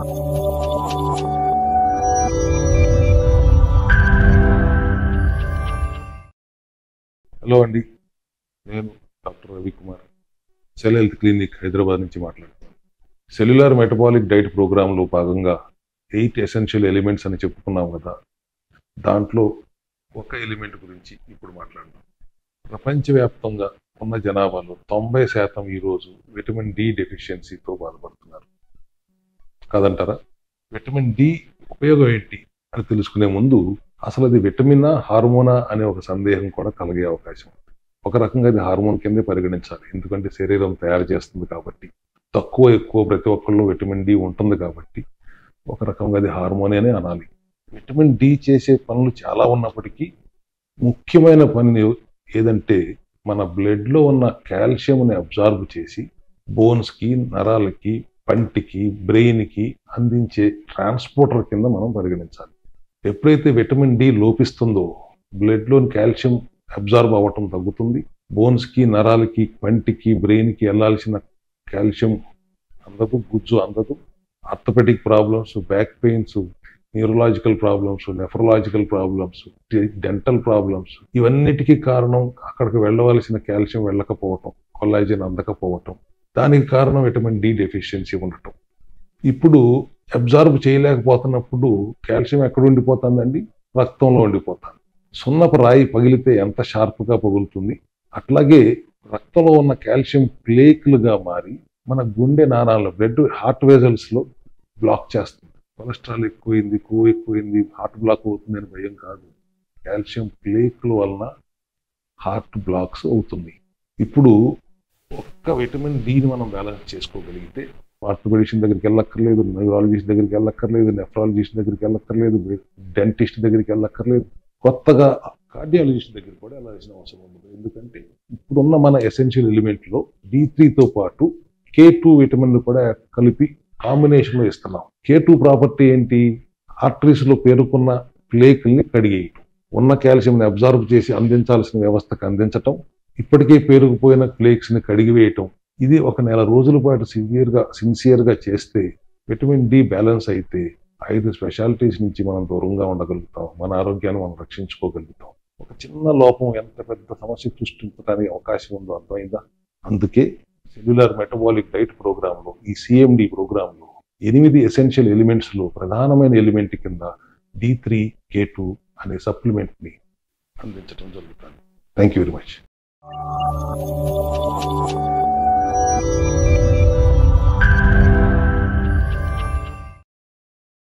Hello అండి, నేను doctor Ravikumar, cell health clinic Hyderabad నుంచి మాట్లాడుతున్నాను. సెల్యులార్ మెటబాలిక్ డైట్ ప్రోగ్రాంలో భాగంగా 8 ఎసెన్షియల్ ఎలిమెంట్స్ అని చెప్పుకున్నాం కదా. దాంట్లో ఒక ఎలిమెంట్ గురించి ఇప్పుడు మాట్లాడదాం. ప్రపంచవ్యాప్తంగా ఉన్న జనాభాలో 90% ఈరోజు విటమిన్ డి డెఫిషియన్సీతో బాధపడుతున్నారు కాదంటారా? విటమిన్ డి ఉపయోగం ఏంటి అని తెలుసుకునే ముందు అసలు అది విటమినా హార్మోనా అనే ఒక సందేహం కూడా కలిగే అవకాశం ఉంది. ఒక రకంగా అది హార్మోన్ కిందే పరిగణించాలి, ఎందుకంటే శరీరం తయారు చేస్తుంది కాబట్టి. తక్కువ ఎక్కువ ప్రతి ఒక్కళ్ళు విటమిన్ డి ఉంటుంది కాబట్టి ఒక రకంగా అది హార్మోన్ అనే అనాలి. విటమిన్ డి చేసే పనులు చాలా ఉన్నప్పటికీ ముఖ్యమైన పని ఏదంటే మన బ్లడ్లో ఉన్న కాల్షియంని అబ్జార్బ్ చేసి బోన్స్కి, నరాలకి, పంటికి, బ్రెయిన్కి అందించే ట్రాన్స్పోర్టర్ కింద మనం పరిగణించాలి. ఎప్పుడైతే విటమిన్ డి లోపిస్తుందో బ్లడ్లోని కాల్షియం అబ్జార్బ్ అవ్వటం తగ్గుతుంది. బోన్స్కి, నరాలకి, పంటికి, బ్రెయిన్కి వెళ్ళాల్సిన కాల్షియం అందదు, గుజ్జు అందదు. Orthopaedic problems, back pains, neurological problems, nephrological problems, dental problems, ఇవన్నిటికీ కారణం అక్కడికి వెళ్ళవలసిన కాల్షియం వెళ్ళకపోవటం, కొల్లాజెన్ అందకపోవటం. దానికి కారణం విటమిన్ డి డెఫిషియన్సీ ఉండటం. ఇప్పుడు అబ్జార్బ్ చేయలేకపోతున్నప్పుడు కాల్షియం ఎక్కడ ఉండిపోతుందండి? రక్తంలో ఉండిపోతుంది. సున్నపు రాయి పగిలితే ఎంత షార్ప్గా పగులుతుంది, అట్లాగే రక్తంలో ఉన్న కాల్షియం ప్లేక్లుగా మారి మన గుండె నాళాల్లో, బ్లడ్ హార్ట్ వెజల్స్లో బ్లాక్ చేస్తుంది. కొలెస్ట్రాల్ ఎక్కువైంది, కొవ్వు ఎక్కువైంది, హార్ట్ బ్లాక్ అవుతుందని భయం కాదు. కాల్షియం ప్లేక్ల వలన హార్ట్ బ్లాక్స్ అవుతుంది. ఇప్పుడు ఒక్క విటమిన్ డిని మనం బ్యాలెన్స్ చేసుకోగలిగితే ఆర్థోపెడిషన్ దగ్గరికి వెళ్ళక్కర్లేదు, న్యూరాలజిస్ట్ దగ్గరికి వెళ్ళక్కర్లేదు, నెఫ్రాలజిస్ట్ దగ్గరికి వెళ్ళక్కర్లేదు, డెంటిస్ట్ దగ్గరికి వెళ్ళక్కర్లేదు, కొత్తగా కార్డియాలజిస్ట్ దగ్గరికి కూడా వెళ్ళాల్సిన అవసరం ఉండదు. ఎందుకంటే ఇప్పుడున్న మన ఎసెన్షియల్ ఎలిమెంట్లో D3తో పాటు K2 విటమిన్ కూడా కలిపి కాంబినేషన్లో ఇస్తున్నాం. K2 ప్రాపర్టీ ఏంటి? ఆర్టరీస్లో పేరుకున్న ప్లేక్ల్ని కడిగేయటం, ఉన్న కాల్షియంని అబ్జార్బ్ చేసి అందించాల్సిన వ్యవస్థకు అందించటం, ఇప్పటికే పేరుకుపోయిన ప్లేక్స్ని కడిగివేయటం. ఇది ఒక నెల రోజుల పాటు సిన్సియర్గా చేస్తే విటమిన్ డి బ్యాలెన్స్ అయితే 5 స్పెషాలిటీస్ నుంచి మనం దూరంగా ఉండగలుగుతాం, మన ఆరోగ్యాన్ని మనం రక్షించుకోగలుగుతాం. ఒక చిన్న లోపం ఎంత పెద్ద సమస్య సృష్టించడానికి అవకాశం ఉందో అర్థమైందా? అందుకే సెల్యులార్ మెటబాలిక్ డైట్ ప్రోగ్రాంలో, ఈ CMD ప్రోగ్రాంలో 8 ఎసెన్షియల్ ఎలిమెంట్స్లో ప్రధానమైన ఎలిమెంట్ కింద D3, K2 అనే సప్లిమెంట్ని అందించడం జరుగుతుంది. Thank you very much.